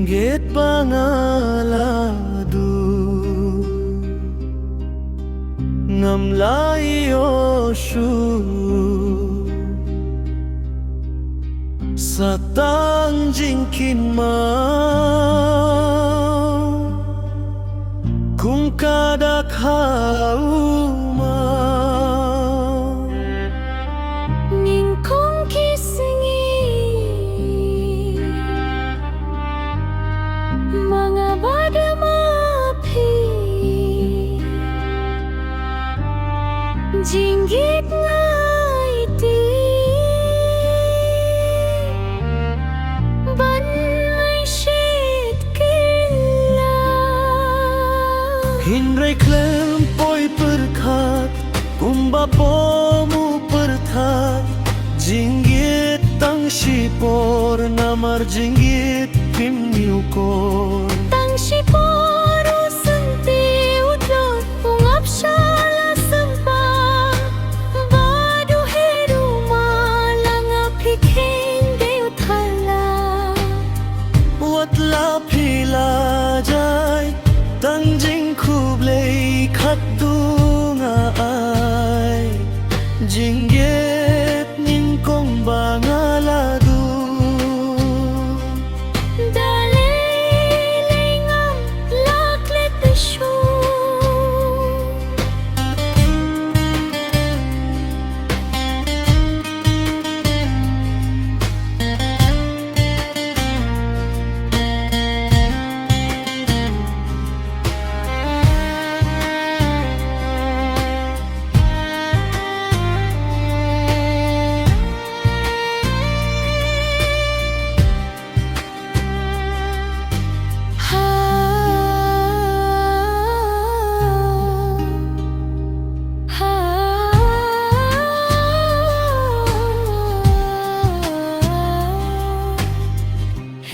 Jinggit pangaladu Ngamlai oshu Satang jingkin mau Kung kadak hauma Ning kong kisingi Mga badamapi Jinggit nga iti Ban ay shit kila Hinray klempoy perkat Kumba pomu perkat Jinggit tang shipor Namar jinggit pimniukor Tang shiporo senti udlot Ungap shala sempa Badu heru malanga piking de uthala Watla pila jay Tang jing kublay katunga ay Jinggit ning kong bangaladu Dalilingam laklit isyu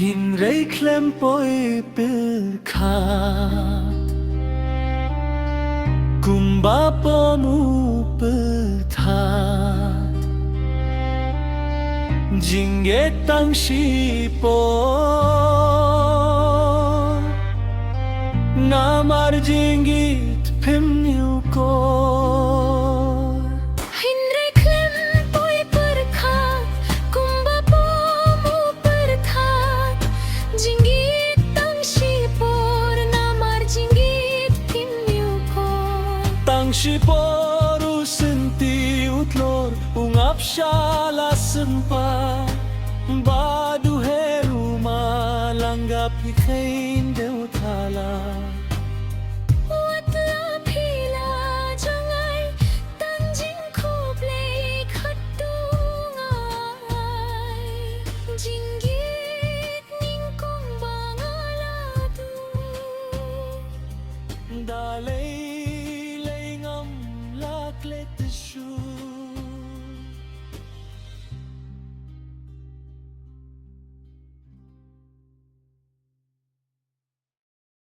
Hinray klempoy perkat Kumba pomu pertat Jinggit tang shipor Namar jinggit pimniukor Hinray klempoy perkat Kumba pomu perkat Jinggit tang shipor Namar jinggit pimniukor Tang shipor usenti utlor Ungap shala sempa Badu heru malanggap ikain deutala Watla pila jangay Tanjing kublay katungay Jinggit ning kong bangaladu Dalay ngam laklet shu